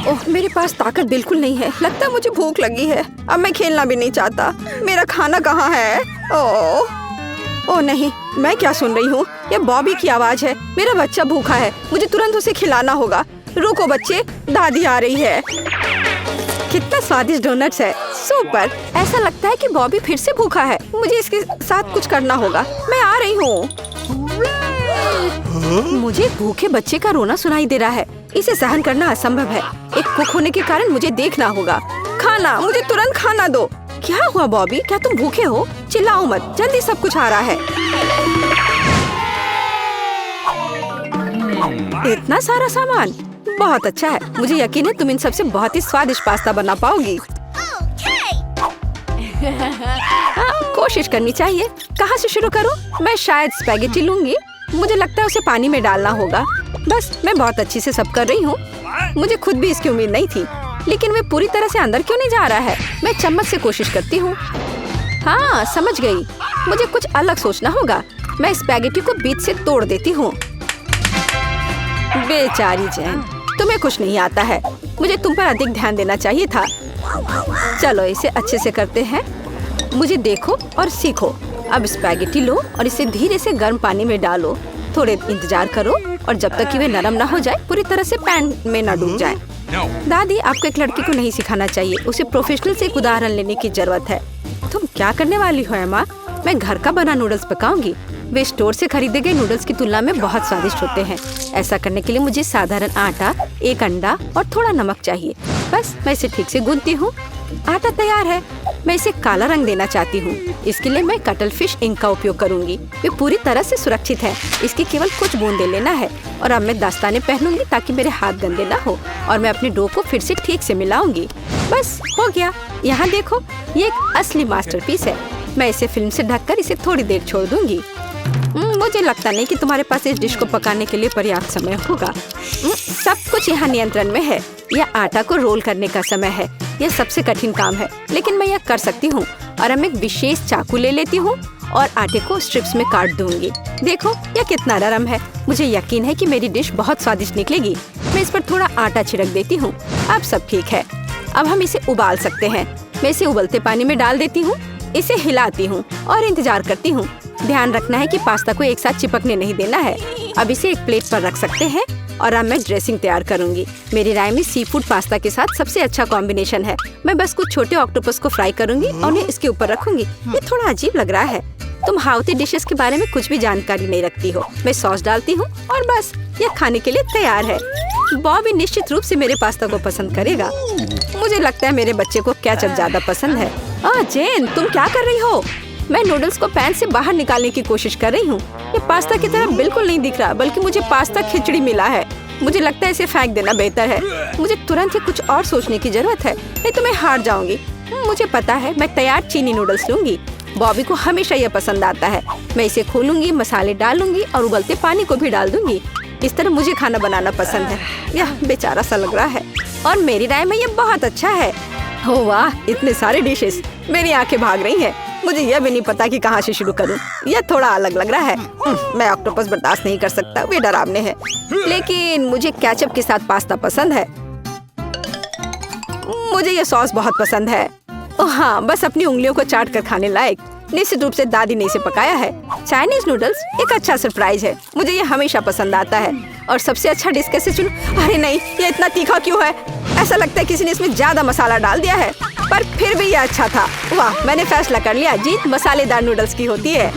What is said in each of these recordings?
ओह, मेरे पास ताकत बिल्कुल नहीं है। लगता है मुझे भूख लगी है। अब मैं खेलना भी नहीं चाहता। मेरा खाना कहाँ है? ओह नहीं, मैं क्या सुन रही हूँ? ये बॉबी की आवाज है। मेरा बच्चा भूखा है, मुझे तुरंत उसे खिलाना होगा। रुको बच्चे, दादी आ रही है। कितना स्वादिष्ट डोनट्स है, सुपर। ऐसा लगता है कि बॉबी फिर से भूखा है। मुझे इसके साथ कुछ करना होगा। मैं आ रही हूँ। मुझे भूखे बच्चे का रोना सुनाई दे रहा है। इसे सहन करना असंभव है। एक कुक होने के कारण मुझे देखना होगा। खाना, मुझे तुरंत खाना दो। क्या हुआ बॉबी, क्या तुम भूखे हो? चिल्लाओ मत, जल्दी सब कुछ आ रहा है। इतना सारा सामान, बहुत अच्छा है। मुझे यकीन है तुम इन सबसे बहुत ही स्वादिष्ट पास्ता बना पाओगी। कोशिश करनी चाहिए। कहाँ से शुरू करूँ? मैं शायद स्पैगेटी लूंगी। मुझे लगता है उसे पानी में डालना होगा। बस, मैं बहुत अच्छी से सब कर रही हूँ। मुझे खुद भी इसकी उम्मीद नहीं थी, लेकिन वे पूरी तरह से अंदर क्यों नहीं जा रहा है? मैं चम्मच से कोशिश करती हूँ। हाँ, समझ गई। मुझे कुछ अलग सोचना होगा। मैं स्पैगेटी को बीच से तोड़ देती हूँ। बेचारी जैन, तुम्हें कुछ नहीं आता है। मुझे तुम पर अधिक ध्यान देना चाहिए था। चलो इसे अच्छे से करते हैं। मुझे देखो और सीखो। अब स्पैगेटी लो और इसे धीरे से गर्म पानी में डालो। थोड़े इंतजार करो और जब तक कि वे नरम ना हो जाए, पूरी तरह से पैन में न डूब जाए। दादी, आपको एक लड़की को नहीं सिखाना चाहिए। उसे प्रोफेशनल से एक उदाहरण लेने की जरूरत है। तुम क्या करने वाली हो अम्मा? मैं घर का बना नूडल्स पकाऊंगी। वे स्टोर से खरीदे गए नूडल्स की तुलना में बहुत स्वादिष्ट होते हैं। ऐसा करने के लिए मुझे साधारण आटा, एक अंडा और थोड़ा नमक चाहिए। बस, मैं इसे ठीक से गूंथती हूँ। आटा तैयार है। मैं इसे काला रंग देना चाहती हूँ। इसके लिए मैं कटल फिश इंक का उपयोग करूँगी। वे पूरी तरह से सुरक्षित है। इसकी केवल कुछ बूंदे लेना है। और अब मैं दस्ताने पहनूंगी ताकि मेरे हाथ गंदे ना हो। और मैं अपने डो को फिर से ठीक से मिलाऊंगी। बस हो गया। यहाँ देखो, ये एक असली मास्टरपीस है। मैं इसे फिल्म से ढककर इसे थोड़ी देर छोड़ दूंगी। मुझे लगता नहीं कि तुम्हारे पास इस डिश को पकाने के लिए पर्याप्त समय होगा। सब कुछ यहाँ नियंत्रण में है। यह आटा को रोल करने का समय है। यह सबसे कठिन काम है, लेकिन मैं यह कर सकती हूँ। और अब एक विशेष चाकू ले लेती हूँ और आटे को स्ट्रिप्स में काट दूंगी। देखो, यह कितना नरम है। मुझे यकीन है कि मेरी डिश बहुत स्वादिष्ट निकलेगी। मैं इस पर थोड़ा आटा छिड़क देती हूँ। अब सब ठीक है। अब हम इसे उबाल सकते हैं। मैं इसे उबलते पानी में डाल देती हूँ। इसे हिलाती हूँ और इंतजार करती हूँ। ध्यान रखना है कि पास्ता को एक साथ चिपकने नहीं देना है। अब इसे एक प्लेट पर रख सकते हैं और अब मैं ड्रेसिंग तैयार करूंगी। मेरी राय में सी फूड पास्ता के साथ सबसे अच्छा कॉम्बिनेशन है। मैं बस कुछ छोटे ऑक्टोपस को फ्राई करूंगी और उन्हें इसके ऊपर रखूंगी। ये थोड़ा अजीब लग रहा है। तुम हाउती डिशेस के बारे में कुछ भी जानकारी नहीं रखती हो। मैं सॉस डालती हूँ और बस, यह खाने के लिए तैयार है। बॉबी निश्चित रूप से मेरे पास्ता को पसंद करेगा। मुझे लगता है मेरे बच्चे को केचप ज्यादा पसंद है। जेन, तुम क्या कर रही हो? मैं नूडल्स को पैन से बाहर निकालने की कोशिश कर रही हूँ। ये पास्ता की तरह बिल्कुल नहीं दिख रहा, बल्कि मुझे पास्ता खिचड़ी मिला है। मुझे लगता है इसे फेंक देना बेहतर है। मुझे तुरंत ही कुछ और सोचने की जरूरत है, नहीं तो मैं हार जाऊंगी। मुझे पता है, मैं तैयार चीनी नूडल्स लूंगी। बॉबी को हमेशा यह पसंद आता है। मैं इसे खोलूंगी, मसाले डालूंगी और उबलते पानी को भी डाल दूंगी। इस तरह मुझे खाना बनाना पसंद है। यह बेचारा सा लग रहा है और मेरी राय में यह बहुत अच्छा है। हो वाह, इतने सारे डिशेस। मेरी आंखें भाग रही हैं। मुझे यह भी नहीं पता कि कहाँ से शुरू करूं। यह थोड़ा अलग लग रहा है। मैं ऑक्टोपस बर्दाश्त नहीं कर सकता, वे डरावने हैं। लेकिन मुझे केचप के साथ पास्ता पसंद है। मुझे यह सॉस बहुत पसंद है। ओह हाँ, बस अपनी उंगलियों को चाट कर खाने लायक। निश्चित रूप से दादी ने इसे पकाया है। चाइनीज नूडल्स एक अच्छा सरप्राइज है। मुझे ये हमेशा पसंद आता है। और सबसे अच्छा डिश कैसे चुनूं? अरे नहीं, ये इतना तीखा क्यों है? ऐसा लगता है किसी ने इसमें ज्यादा मसाला डाल दिया है। पर फिर भी ये अच्छा था। वाह, मैंने फैसला कर लिया, जीत मसालेदार नूडल्स की होती है।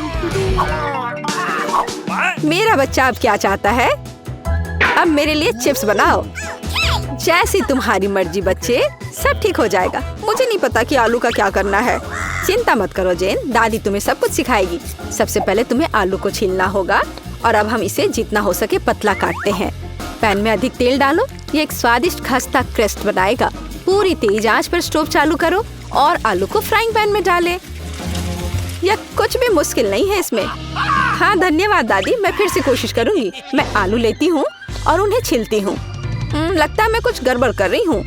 मेरा बच्चा अब क्या चाहता है? अब मेरे लिए चिप्स बनाओ। जैसी तुम्हारी मर्जी बच्चे, सब ठीक हो जाएगा। मुझे नहीं पता कि आलू का क्या करना है। चिंता मत करो जेन, दादी तुम्हें सब कुछ सिखाएगी। सबसे पहले तुम्हें आलू को छीलना होगा और अब हम इसे जितना हो सके पतला काटते हैं। पैन में अधिक तेल डालो। ये एक स्वादिष्ट खस्ता क्रस्ट बनाएगा। पूरी तेज आंच पर स्टोव चालू करो और आलू को फ्राइंग पैन में डालें। यह कुछ भी मुश्किल नहीं है इसमें। हाँ धन्यवाद दादी, मैं फिर से कोशिश करूंगी। मैं आलू लेती हूँ और उन्हें छीलती हूँ। लगता है मैं कुछ गड़बड़ कर रही हूँ।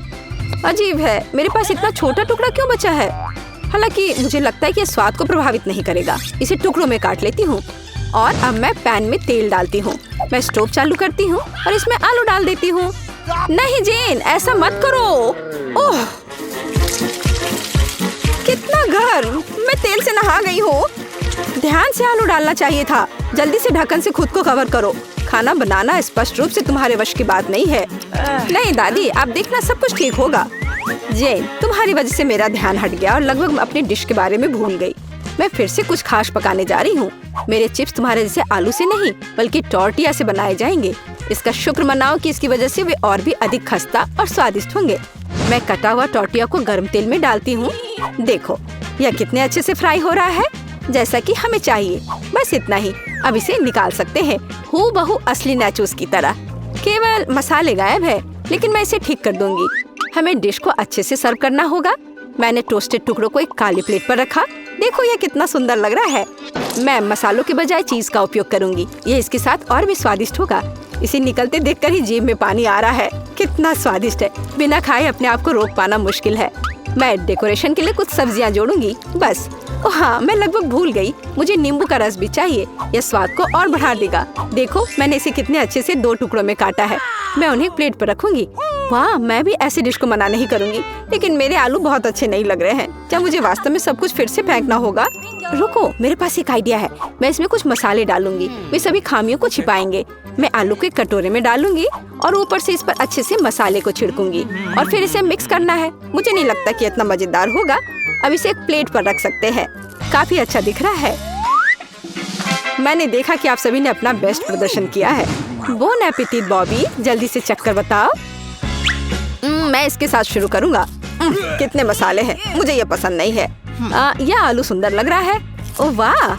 अजीब है, मेरे पास इतना छोटा टुकड़ा क्यों बचा है? हालांकि मुझे लगता है कि ये स्वाद को प्रभावित नहीं करेगा। इसे टुकड़ों में काट लेती हूँ और अब मैं पैन में तेल डालती हूँ। मैं स्टोव चालू करती हूँ और इसमें आलू डाल देती हूँ। नहीं जेन, ऐसा मत करो। ओह, कितना गर्म। मैं तेल से नहा गई हूँ। ध्यान से आलू डालना चाहिए था। जल्दी से ढक्कन से खुद को कवर करो। खाना बनाना स्पष्ट रूप से तुम्हारे वश की बात नहीं है। नहीं दादी, आप देखना सब कुछ ठीक होगा। जेन, तुम्हारी वजह से मेरा ध्यान हट गया और लगभग मैं अपनी डिश के बारे में भूल गई। मैं फिर से कुछ खास पकाने जा रही हूँ। मेरे चिप्स तुम्हारे जैसे आलू से नहीं बल्कि टॉर्टिया से बनाए जाएंगे। इसका शुक्र मनाओ कि इसकी वजह से वे और भी अधिक खस्ता और स्वादिष्ट होंगे। मैं कटा हुआ टॉर्टिया को गर्म तेल में डालती हूँ। देखो यह कितने अच्छे से फ्राई हो रहा है, जैसा कि हमें चाहिए। बस इतना ही। अब इसे निकाल सकते हैं, हूबहू असली नाचोस की तरह। केवल मसाले गायब है, लेकिन मैं इसे ठीक कर दूंगी। हमें डिश को अच्छे से सर्व करना होगा। मैंने टोस्टेड टुकड़ों को एक काली प्लेट पर रखा। देखो यह कितना सुंदर लग रहा है। मैं मसालों के बजाय चीज का उपयोग करूंगी। ये इसके साथ और भी स्वादिष्ट होगा। इसे निकलते देखकर ही जीभ में पानी आ रहा है। कितना स्वादिष्ट है। बिना खाए अपने आप को रोक पाना मुश्किल है। मैं डेकोरेशन के लिए कुछ सब्जियां जोड़ूंगी बस। ओह हाँ, मैं लगभग भूल गई। मुझे नींबू का रस भी चाहिए। यह स्वाद को और बढ़ा देगा। देखो मैंने इसे कितने अच्छे से 2 टुकड़ों में काटा है। मैं उन्हें प्लेट पर रखूंगी। वाह, मैं भी ऐसी डिश को मना नहीं करूंगी। लेकिन मेरे आलू बहुत अच्छे नहीं लग रहे हैं। क्या मुझे वास्तव में सब कुछ फिर से फेंकना होगा? रुको, मेरे पास एक आइडिया है। मैं इसमें कुछ मसाले डालूंगी। वे सभी खामियों को छिपाएंगे। मैं आलू को एक कटोरे में डालूंगी और ऊपर से इस पर अच्छे से मसाले को छिड़कूंगी और फिर इसे मिक्स करना है। मुझे नहीं लगता कि इतना मजेदार होगा। अब इसे एक प्लेट पर रख सकते हैं। काफी अच्छा दिख रहा है। मैंने देखा कि आप सभी ने अपना बेस्ट प्रदर्शन किया है। बोन एपेटिट बॉबी, जल्दी से चख कर बताओ। मैं इसके साथ शुरू करूंगा। कितने मसाले हैं, मुझे ये पसंद नहीं है। यह आलू सुंदर लग रहा है। ओह वाह,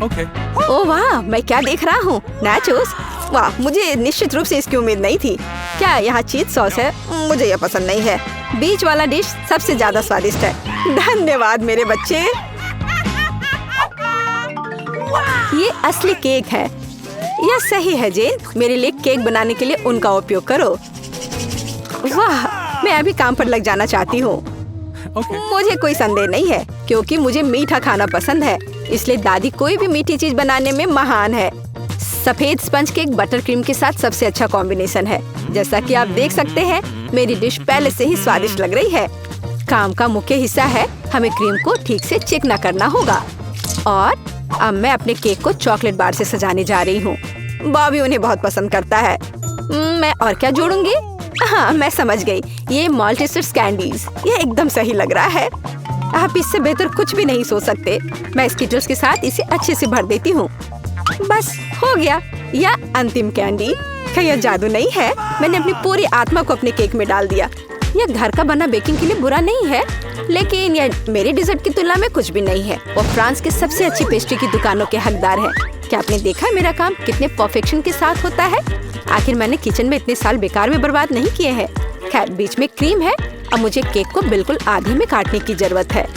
ओह वाह, मैं क्या देख रहा हूँ? नाचोस। वाह, मुझे निश्चित रूप से इसकी उम्मीद नहीं थी। क्या यहाँ चीज सॉस है? मुझे यह पसंद नहीं है। बीच वाला डिश सबसे ज्यादा स्वादिष्ट है। धन्यवाद मेरे बच्चे। ये असली केक है। यह सही है जेन। मेरे लिए केक बनाने के लिए उनका उपयोग करो। वाह, मैं अभी काम पर लग जाना चाहती हूँ। मुझे कोई संदेह नहीं है क्योंकि मुझे मीठा खाना पसंद है। इसलिए दादी कोई भी मीठी चीज बनाने में महान है। सफेद स्पंज केक बटर क्रीम के साथ सबसे अच्छा कॉम्बिनेशन है। जैसा कि आप देख सकते हैं, मेरी डिश पहले से ही स्वादिष्ट लग रही है। काम का मुख्य हिस्सा है, हमें क्रीम को ठीक से चिकना करना होगा। और अब मैं अपने केक को चॉकलेट बार से सजाने जा रही हूँ। बॉबी उन्हें बहुत पसंद करता है। मैं और क्या जोड़ूंगी? हाँ, मैं समझ गई। ये माल्टेसर्स कैंडीज। ये एकदम सही लग रहा है। आप इससे बेहतर कुछ भी नहीं सोच सकते। मैं स्किटल्स के साथ इसे अच्छे से भर देती हूँ। बस हो गया। यह अंतिम कैंडी। क्या यह जादू नहीं है? मैंने अपनी पूरी आत्मा को अपने केक में डाल दिया। यह घर का बना बेकिंग के लिए बुरा नहीं है, लेकिन यह मेरे डिजर्ट की तुलना में कुछ भी नहीं है। वो फ्रांस के सबसे अच्छी पेस्ट्री की दुकानों के हकदार है। क्या आपने देखा मेरा काम कितने परफेक्शन के साथ होता है? आखिर मैंने किचन में इतने साल बेकार में बर्बाद नहीं किए हैं। खैर, बीच में क्रीम है। अब मुझे केक को बिल्कुल आधे में काटने की जरूरत है।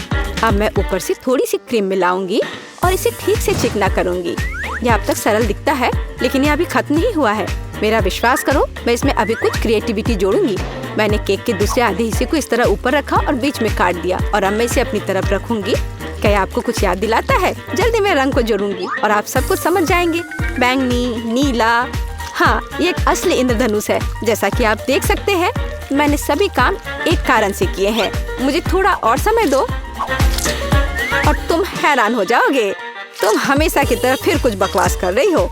अब मैं ऊपर से थोड़ी सी क्रीम मिलाऊंगी और इसे ठीक से चिकना करूंगी। यह अब तक सरल दिखता है, लेकिन यह अभी खत्म नहीं हुआ है। मेरा विश्वास करो, मैं इसमें अभी कुछ क्रिएटिविटी जोड़ूंगी। मैंने केक के दूसरे आधे हिस्से को इस तरह ऊपर रखा और बीच में काट दिया और अब मैं इसे अपनी तरफ रखूंगी। क्या आपको कुछ याद दिलाता है? जल्दी मैं रंग को जोड़ूंगी और आप सब कुछ समझ जाएंगे। बैंगनी, नीला। हाँ, ये एक असली इंद्रधनुष है। जैसा कि आप देख सकते हैं, मैंने सभी काम एक कारण से किए हैं। मुझे थोड़ा और समय दो और तुम हैरान हो जाओगे। तुम हमेशा की तरह फिर कुछ बकवास कर रही हो।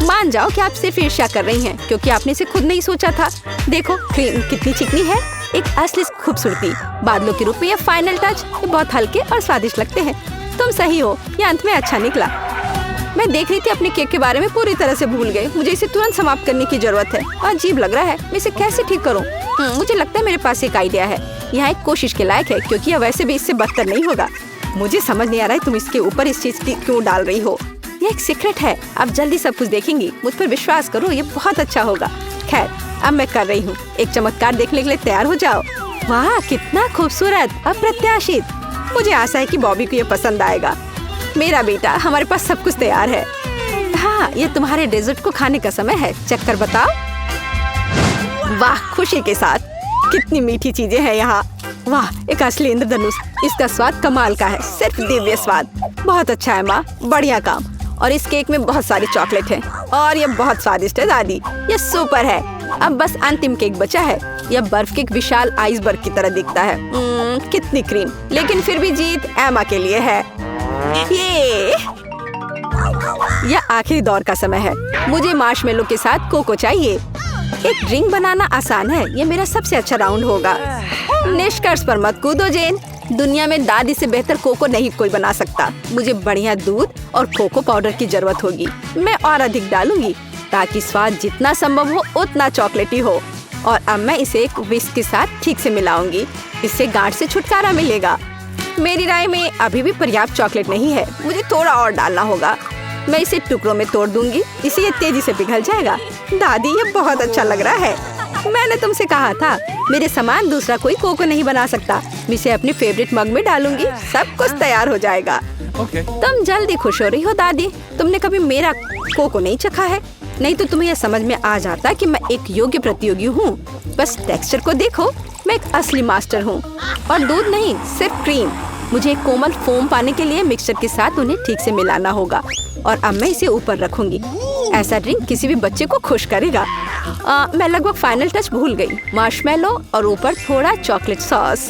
मान जाओ कि आप सिर्फ ईर्ष्या कर रही हैं क्योंकि आपने इसे खुद नहीं सोचा था। देखो क्रीम कितनी चिकनी है। एक असली खूबसूरती। बादलों के रूप में यह फाइनल टच। ये बहुत हल्के और स्वादिष्ट लगते हैं। तुम सही हो, यह अंत में अच्छा निकला। मैं देख रही थी अपने केक के बारे में पूरी तरह से भूल गई। मुझे इसे तुरंत समाप्त करने की जरूरत है। अजीब लग रहा है, मैं इसे कैसे ठीक करूं? मुझे लगता है मेरे पास एक आइडिया है। यहाँ एक कोशिश के लायक है क्योंकि यह वैसे भी इससे बदतर नहीं होगा। मुझे समझ नहीं आ रहा है तुम इसके ऊपर इस चीज क्यों डाल रही हो। ये एक सीक्रेट है। आप जल्दी सब कुछ देखेंगी। मुझ पर विश्वास करो, ये बहुत अच्छा होगा। खैर, अब मैं कर रही हूँ। एक चमत्कार देखने के लिए तैयार हो जाओ। वाह, कितना खूबसूरत, अप्रत्याशित। मुझे आशा है कि बॉबी को ये पसंद आएगा। मेरा बेटा, हमारे पास सब कुछ तैयार है। हाँ, ये तुम्हारे डेजर्ट को खाने का समय है। चक्कर बताओ। वाह, खुशी के साथ। कितनी मीठी चीजें हैं यहाँ। वाह, एक असली इंद्रधनुष। इसका स्वाद कमाल का है, सिर्फ दिव्य स्वाद। बहुत अच्छा है माँ, बढ़िया काम। और इस केक में बहुत सारी चॉकलेट है और ये बहुत स्वादिष्ट है दादी। ये सुपर है। अब बस अंतिम केक बचा है। यह बर्फ के एक विशाल आइसबर्ग की तरह दिखता है। कितनी क्रीम, लेकिन फिर भी जीत एमा के लिए है। यह आखिरी दौर का समय है। मुझे मार्शमेलो के साथ कोको चाहिए। एक ड्रिंक बनाना आसान है। यह मेरा सबसे अच्छा राउंड होगा। निष्कर्ष पर मत कूदो जेन। दुनिया में दादी से बेहतर कोको नहीं कोई बना सकता। मुझे बढ़िया दूध और कोको पाउडर की जरूरत होगी। मैं और अधिक डालूंगी ताकि स्वाद जितना संभव हो उतना चॉकलेटी हो। और अब मैं इसे एक विस्क के साथ ठीक से मिलाऊंगी। इससे गांठ से छुटकारा मिलेगा। मेरी राय में अभी भी पर्याप्त चॉकलेट नहीं है। मुझे थोड़ा और डालना होगा। मैं इसे टुकड़ों में तोड़ दूंगी। इसे ये तेजी से पिघल जाएगा। दादी, ये बहुत अच्छा लग रहा है। मैंने तुमसे कहा था, मेरे समान दूसरा कोई कोको नहीं बना सकता। मैं इसे अपने फेवरेट मग में डालूंगी। सब कुछ तैयार हो जाएगा। तुम जल्दी खुश हो रही हो दादी। तुमने कभी मेरा कोको नहीं चखा है, नहीं तो तुम्हें यह समझ में आ जाता कि मैं एक योग्य प्रतियोगी हूँ। बस टेक्सचर को देखो, मैं एक असली मास्टर हूँ। और दूध नहीं, सिर्फ क्रीम। मुझे एक कोमल फोम पाने के लिए मिक्सचर के साथ उन्हें ठीक से मिलाना होगा। और अब मैं इसे ऊपर रखूंगी। ऐसा ड्रिंक किसी भी बच्चे को खुश करेगा। मैं लगभग फाइनल टच भूल गई। मार्शमेलो और ऊपर थोड़ा चॉकलेट सॉस।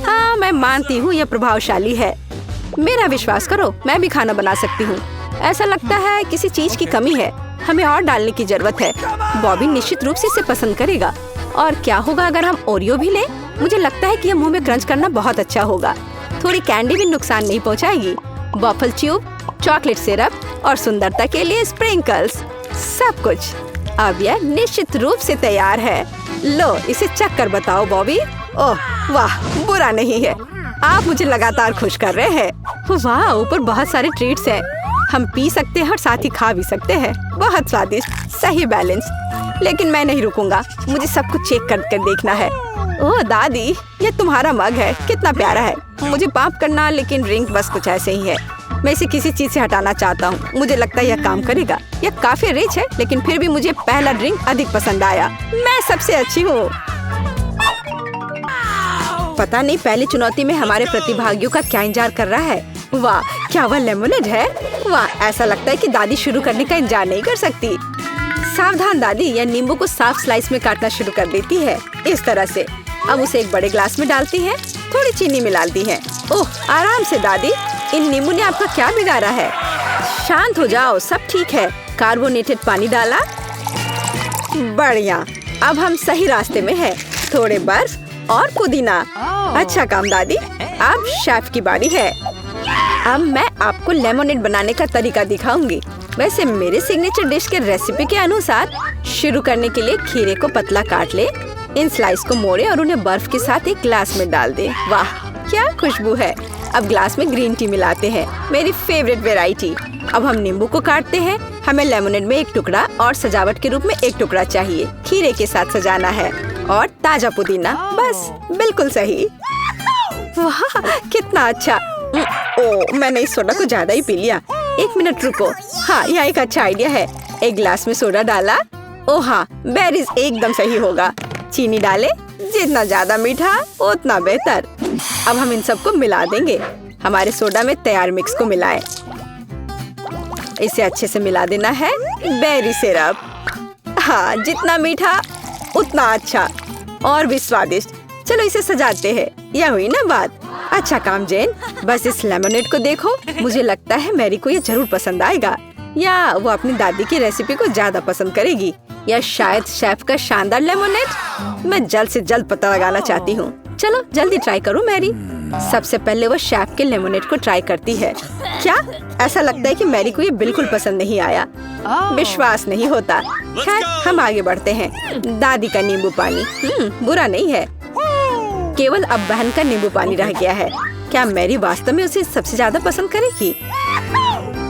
हाँ, मैं मानती हूँ यह प्रभावशाली है। मेरा विश्वास करो, मैं भी खाना बना सकती हूँ। ऐसा लगता है किसी चीज की कमी है। हमें और डालने की जरूरत है। बॉबी निश्चित रूप से इसे पसंद करेगा। और क्या होगा अगर हम ओरियो भी लें? मुझे लगता है कि यह मुंह में क्रंच करना बहुत अच्छा होगा। थोड़ी कैंडी भी नुकसान नहीं पहुंचाएगी। वॉफल ट्यूब, चॉकलेट सिरप और सुंदरता के लिए स्प्रिंकल्स, सब कुछ। अब यह निश्चित रूप से तैयार है। लो, इसे चख कर बताओ बॉबी। ओह वाह, बुरा नहीं है। आप मुझे लगातार खुश कर रहे हैं। वाह, ऊपर बहुत सारे ट्रीट्स हैं। हम पी सकते हैं और साथ ही खा भी सकते हैं। बहुत स्वादिष्ट, सही बैलेंस। लेकिन मैं नहीं रुकूंगा। मुझे सब कुछ चेक कर देखना है। ओह दादी, ये तुम्हारा मग है। कितना प्यारा है। मुझे माफ करना, लेकिन ड्रिंक बस कुछ ऐसे ही है। मैं इसे किसी चीज से हटाना चाहता हूँ। मुझे लगता है यह काम करेगा। यह काफी रिच है, लेकिन फिर भी मुझे पहला ड्रिंक अधिक पसंद आया। मैं सबसे अच्छी हूँ। पता नहीं पहली चुनौती में हमारे प्रतिभागियों का क्या इंतजार कर रहा है। वाह, क्या वह लेमोनेड है? वाह, ऐसा लगता है कि दादी शुरू करने का इंतजार नहीं कर सकती। सावधान दादी, यह नींबू को साफ स्लाइस में काटना शुरू कर देती है। इस तरह से। अब उसे एक बड़े ग्लास में डालती है। थोड़ी चीनी मिलाती है। ओह, आराम से दादी। इन नींबू ने आपका क्या बिगाड़ा है? शांत हो जाओ, सब ठीक है। कार्बोनेटेड पानी डाला। बढ़िया, अब हम सही रास्ते में हैं। थोड़े बर्फ और पुदीना। अच्छा काम दादी। अब शेफ की बारी है। अब मैं आपको लेमोनेड बनाने का तरीका दिखाऊंगी। वैसे मेरे सिग्नेचर डिश के रेसिपी के अनुसार शुरू करने के लिए खीरे को पतला काट ले। इन स्लाइस को मोड़े और उन्हें बर्फ के साथ एक ग्लास में डाल दे। वाह, क्या खुशबू है। अब ग्लास में ग्रीन टी मिलाते हैं, मेरी फेवरेट वेराइटी। अब हम नींबू को काटते हैं। हमें लेमोनेड में एक टुकड़ा और सजावट के रूप में एक टुकड़ा चाहिए। खीरे के साथ सजाना है और ताजा पुदीना। बस बिल्कुल सही। वाह, कितना अच्छा। ओह, मैंने इस सोडा को ज्यादा ही पी लिया। एक मिनट रुको। हाँ, यह एक अच्छा आइडिया है। एक ग्लास में सोडा डाला। ओह हाँ, बेरीज एकदम सही होगा। चीनी डाले। जितना ज्यादा मीठा उतना बेहतर। अब हम इन सबको मिला देंगे। हमारे सोडा में तैयार मिक्स को मिलाएं। इसे अच्छे से मिला देना है। Berry syrup. हाँ, जितना मीठा उतना अच्छा और भी स्वादिष्ट। चलो इसे सजाते हैं। यह हुई ना बात। अच्छा काम जेन। बस इस लेमोनेड को देखो। मुझे लगता है मैरी को ये जरूर पसंद आएगा, या वो अपनी दादी की रेसिपी को ज्यादा पसंद करेगी, या शायद शेफ का शानदार लेमोनेड। मैं जल्द से जल्द पता लगाना चाहती हूँ। चलो जल्दी ट्राई करो मैरी। सबसे पहले वो शेफ के लेमोनेड को ट्राई करती है। क्या? ऐसा लगता है कि मैरी को ये बिल्कुल पसंद नहीं आया। विश्वास नहीं होता। खैर, हम आगे बढ़ते हैं। दादी का नींबू पानी बुरा नहीं है। केवल अब बहन का नींबू पानी रह गया है। क्या मैरी वास्तव में उसे सबसे ज्यादा पसंद करेगी?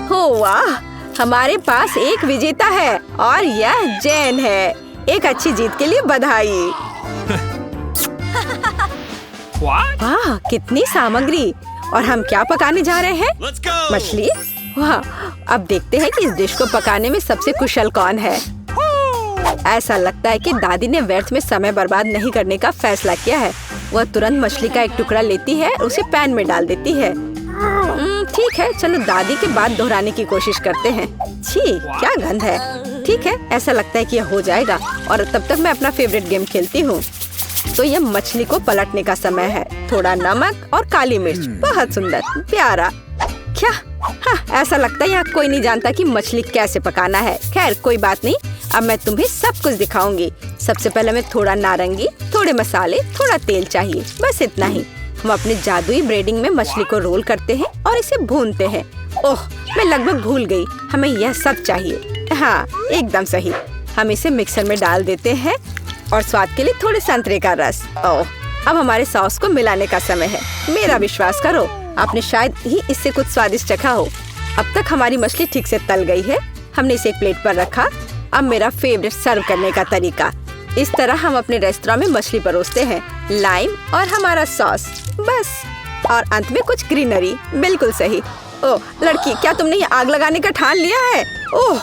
हो वाह, हमारे पास एक विजेता है और यह जेन है। एक अच्छी जीत के लिए बधाई। वाह, कितनी सामग्री। और हम क्या पकाने जा रहे हैं? मछली। वाह, अब देखते हैं कि इस डिश को पकाने में सबसे कुशल कौन है। ऐसा लगता है कि दादी ने व्यर्थ में समय बर्बाद नहीं करने का फैसला किया है। वह तुरंत मछली का एक टुकड़ा लेती है, उसे पैन में डाल देती है। ठीक है, चलो दादी की बात दोहराने की कोशिश करते हैं। छी, क्या गंध है। ठीक है, ऐसा लगता है कि यह हो जाएगा और तब तक मैं अपना फेवरेट गेम खेलती हूँ। तो यह मछली को पलटने का समय है। थोड़ा नमक और काली मिर्च, बहुत सुंदर, प्यारा। क्या? हाँ, ऐसा लगता है यहाँ कोई नहीं जानता कि मछली कैसे पकाना है। खैर कोई बात नहीं, अब मैं तुम्हें सब कुछ दिखाऊंगी। सबसे पहले मैं थोड़ा नारंगी, थोड़े मसाले, थोड़ा तेल चाहिए, बस इतना ही। हम अपने जादुई ब्रेडिंग में मछली को रोल करते हैं और इसे भूनते हैं। ओह, मैं लगभग भूल गई, हमें यह सब चाहिए। हाँ, एकदम सही। हम इसे मिक्सर में डाल देते हैं और स्वाद के लिए थोड़े संतरे का रस। ओह, अब हमारे सॉस को मिलाने का समय है। मेरा विश्वास करो, आपने शायद ही इससे कुछ स्वादिष्ट चखा हो। अब तक हमारी मछली ठीक से तल गई है। हमने इसे एक प्लेट पर रखा। अब मेरा फेवरेट सर्व करने का तरीका। इस तरह हम अपने रेस्तरां में मछली परोसते हैं, लाइम और हमारा सॉस, बस। और अंत में कुछ ग्रीनरी। बिल्कुल सही। ओह लड़की, क्या तुमने ये आग लगाने का ठान लिया है? ओह,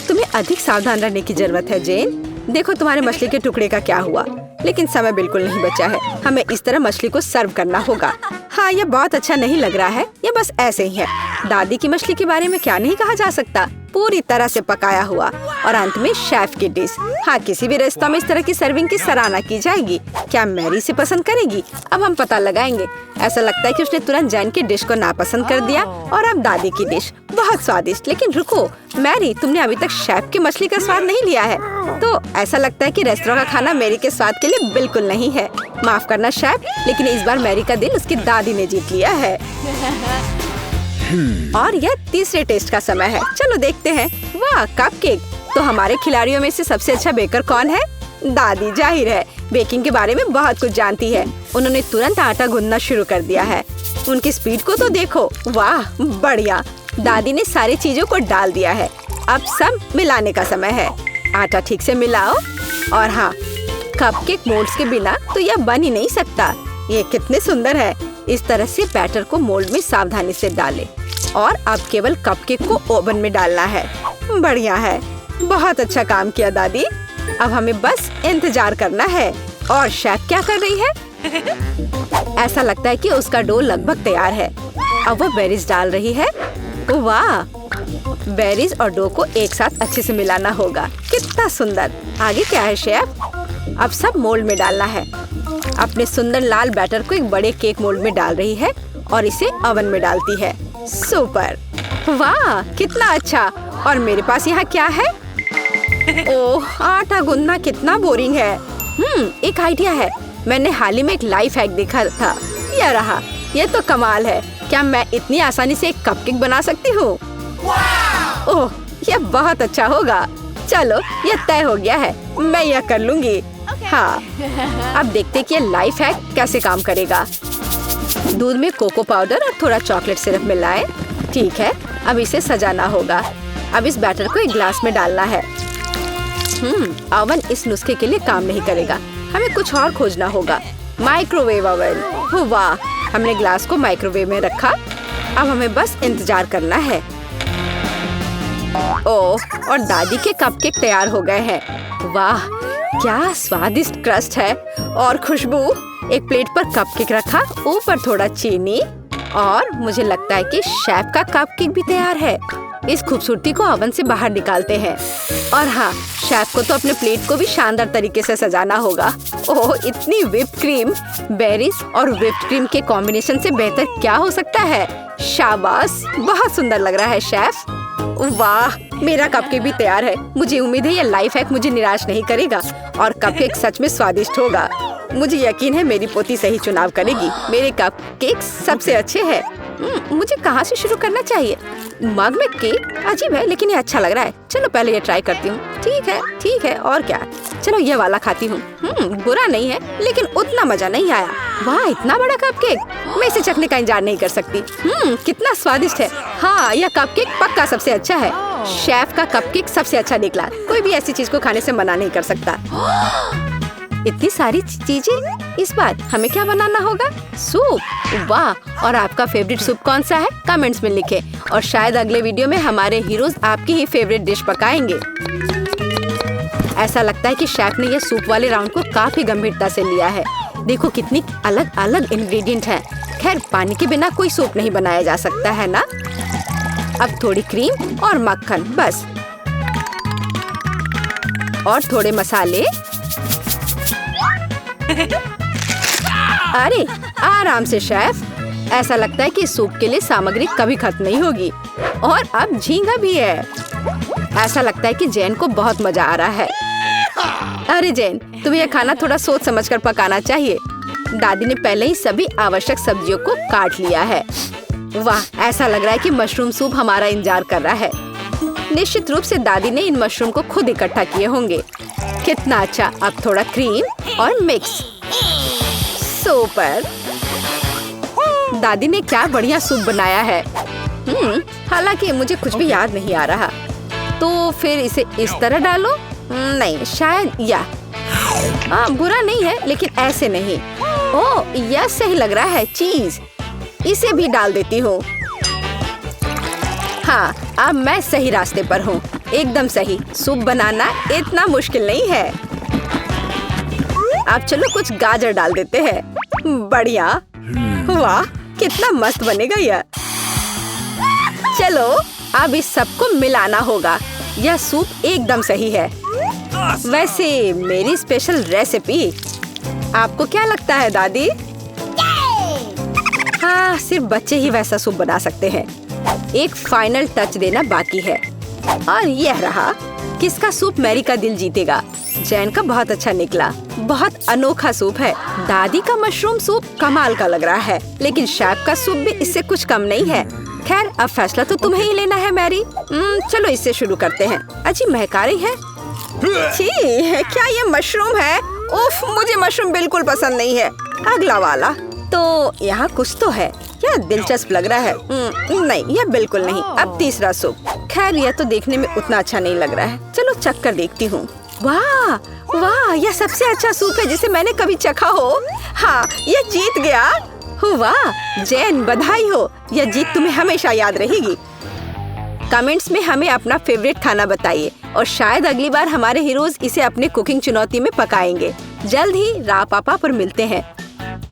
तुम्हें अधिक सावधान रहने की जरूरत है जेन। देखो तुम्हारे मछली के टुकड़े का क्या हुआ। लेकिन समय बिल्कुल नहीं बचा है। हमें इस तरह मछली को सर्व करना होगा। हाँ, यह बहुत अच्छा नहीं लग रहा है, ये बस ऐसे ही है। दादी की मछली के बारे में क्या नहीं कहा जा सकता, पूरी तरह से पकाया हुआ। और अंत में शेफ की डिश। हाँ, किसी भी रेस्तरां में इस तरह की सर्विंग की सराहना की जाएगी। क्या मैरी से पसंद करेगी? अब हम पता लगाएंगे। ऐसा लगता है कि उसने तुरंत जैन की डिश को नापसंद कर दिया और अब दादी की डिश। बहुत स्वादिष्ट। लेकिन रुको मैरी, तुमने अभी तक शेफ की मछली का स्वाद नहीं लिया है। तो ऐसा लगता है कि रेस्तरां का खाना मैरी के स्वाद के लिए बिल्कुल नहीं है। माफ करना शेफ, लेकिन इस बार मैरी का दिल उसकी दादी ने जीत लिया है। और यह तीसरे टेस्ट का समय है। चलो देखते हैं। वाह, कपकेक। तो हमारे खिलाड़ियों में से सबसे अच्छा बेकर कौन है? दादी, जाहिर है, बेकिंग के बारे में बहुत कुछ जानती है। उन्होंने तुरंत आटा गूंदना शुरू कर दिया है। उनकी स्पीड को तो देखो। वाह, बढ़िया। दादी ने सारी चीजों को डाल दिया है। अब सब मिलाने का समय है। आटा ठीक से मिलाओ। और हाँ, कपकेक मोल्ड्स के बिना तो यह बन ही नहीं सकता। ये कितने सुंदर है। इस तरह से बैटर को मोल्ड में सावधानी से डालें। और अब केवल कपकेक को ओवन में डालना है। बढ़िया है, बहुत अच्छा काम किया दादी। अब हमें बस इंतजार करना है। और शेफ क्या कर रही है? ऐसा लगता है कि उसका डो लगभग तैयार है। अब वह बेरीज डाल रही है। वाह, बेरीज और डो को एक साथ अच्छे से मिलाना होगा। कितना सुंदर। आगे क्या है शेफ? अब सब मोल्ड में डालना है। अपने सुंदर लाल बैटर को एक बड़े केक मोल्ड में डाल रही है और इसे ओवन में डालती है। सुपर। वाह, कितना अच्छा। और मेरे पास यहाँ क्या है? ओह, आटा गूंदना कितना बोरिंग है। एक आइडिया है। मैंने हाल ही में एक लाइफ हैक देखा था। यह रहा। यह तो कमाल है। क्या मैं इतनी आसानी से एक कपकेक बना सकती हूँ? ओह, यह बहुत अच्छा होगा। चलो, यह तय हो गया है। मैं यह कर लूंगी। हाँ, अब देखते हैं कि ये लाइफ हैक कैसे काम करेगा। दूध में कोको पाउडर और थोड़ा चॉकलेट सिरप मिलाएं। ठीक है, अब इसे सजाना होगा। अब इस बैटर को एक ग्लास में डालना है। ओवन इस नुस्खे के लिए काम नहीं करेगा। हमें कुछ और खोजना होगा। Microwave oven. वाह, हमने ग्लास को माइक्रोवेव में रखा। अब हमें बस इंतजार करना है। ओह, और दादी के कपकेक तैयार हो गए हैं। वाह, क्या स्वादिष्ट क्रस्ट है और खुशबू। एक प्लेट पर कपकेक रखा, ऊपर थोड़ा चीनी और मुझे लगता है कि शेफ का कपकेक भी तैयार है। इस खूबसूरती को ओवन से बाहर निकालते हैं। और हाँ, शेफ को तो अपने प्लेट को भी शानदार तरीके से सजाना होगा। ओह, इतनी व्हिप्ड क्रीम। बेरीज और व्हिप्ड क्रीम के कॉम्बिनेशन से बेहतर क्या हो सकता है? शाबाश, बहुत सुंदर लग रहा है शेफ। वाह, मेरा कपकेक भी तैयार है। मुझे उम्मीद है ये लाइफ हैक मुझे निराश नहीं करेगा और कपकेक सच में स्वादिष्ट होगा। मुझे यकीन है मेरी पोती सही चुनाव करेगी। मेरे कपकेक सबसे अच्छे हैं। मुझे कहाँ से शुरू करना चाहिए? मग में केक अजीब है, लेकिन ये अच्छा लग रहा है। चलो पहले ये ट्राई करती हूँ। ठीक है, और क्या। चलो ये वाला खाती हूँ। बुरा नहीं है, लेकिन उतना मजा नहीं आया। वाह, इतना बड़ा कपकेक। मैं इसे चखने का इंतजार नहीं कर सकती। कितना स्वादिष्ट है। हाँ, यह कपकेक पक्का सबसे अच्छा है। शेफ का कपकेक सबसे अच्छा निकला। कोई भी ऐसी चीज को खाने से मना नहीं कर सकता। इतनी सारी चीजें। इस बार हमें क्या बनाना होगा? सूप। वाह, और आपका फेवरेट सूप कौन सा है? कमेंट्स में लिखें। और शायद अगले वीडियो में हमारे हीरोज आपकी ही फेवरेट डिश पकाएंगे। ऐसा लगता है कि शेफ ने ये सूप वाले राउंड को काफी गंभीरता से लिया है। देखो कितनी अलग अलग इंग्रेडिएंट हैं। खैर, पानी के बिना कोई सूप नहीं बनाया जा सकता है ना। अब थोड़ी क्रीम और मक्खन, बस। और थोड़े मसाले। अरे आराम से शेफ। ऐसा लगता है कि सूप के लिए सामग्री कभी खत्म नहीं होगी। और अब झींगा भी है। ऐसा लगता है कि जैन को बहुत मजा आ रहा है। अरे जैन, तुम्हें यह खाना थोड़ा सोच समझकर पकाना चाहिए। दादी ने पहले ही सभी आवश्यक सब्जियों को काट लिया है। वाह, ऐसा लग रहा है कि मशरूम सूप हमारा इंतजार कर रहा है। निश्चित रूप से दादी ने इन मशरूम को खुद इकट्ठा किए होंगे। कितना अच्छा। अब थोड़ा क्रीम और मिक्स। सुपर। दादी ने क्या बढ़िया सूप बनाया है। हालांकि मुझे कुछ भी याद नहीं आ रहा। तो फिर इसे इस तरह डालो। नहीं, शायद बुरा नहीं है, लेकिन ऐसे नहीं। ओह, यह सही लग रहा है। चीज इसे भी डाल देती हूँ। हाँ, अब मैं सही रास्ते पर हूँ। एकदम सही। सूप बनाना इतना मुश्किल नहीं है। अब चलो कुछ गाजर डाल देते हैं। बढ़िया। वाह, कितना मस्त बनेगा यह। चलो अब इस सबको मिलाना होगा। यह सूप एकदम सही है। वैसे मेरी स्पेशल रेसिपी। आपको क्या लगता है दादी? हाँ, सिर्फ बच्चे ही वैसा सूप बना सकते हैं। एक फाइनल टच देना बाकी है। और यह रहा। किसका सूप मैरी का दिल जीतेगा? जैन का बहुत अच्छा निकला। बहुत अनोखा सूप है। दादी का मशरूम सूप कमाल का लग रहा है, लेकिन शेफ का सूप भी इससे कुछ कम नहीं है। खैर, अब फैसला तो तुम्हें ही लेना है मैरी। चलो इससे शुरू करते हैं। अच्छी महका रही है। छी, क्या ये मशरूम है? उफ, मुझे मशरूम बिल्कुल पसंद नहीं है। अगला वाला। तो यहाँ कुछ तो है। यह दिलचस्प लग रहा है। नहीं, यह बिल्कुल नहीं। अब तीसरा सूप। खैर, यह तो देखने में उतना अच्छा नहीं लग रहा है। चलो चख कर देखती हूँ। वाह वाह, यह सबसे अच्छा सूप है जिसे मैंने कभी चखा हो। हाँ, यह जीत गया। वाह जैन, बधाई हो। यह जीत तुम्हें हमेशा याद रहेगी। कमेंट्स में हमें अपना फेवरेट खाना बताइए और शायद अगली बार हमारे हीरोज इसे अपने कुकिंग चुनौती में पकाएंगे। जल्द ही रा पापा पर मिलते हैं।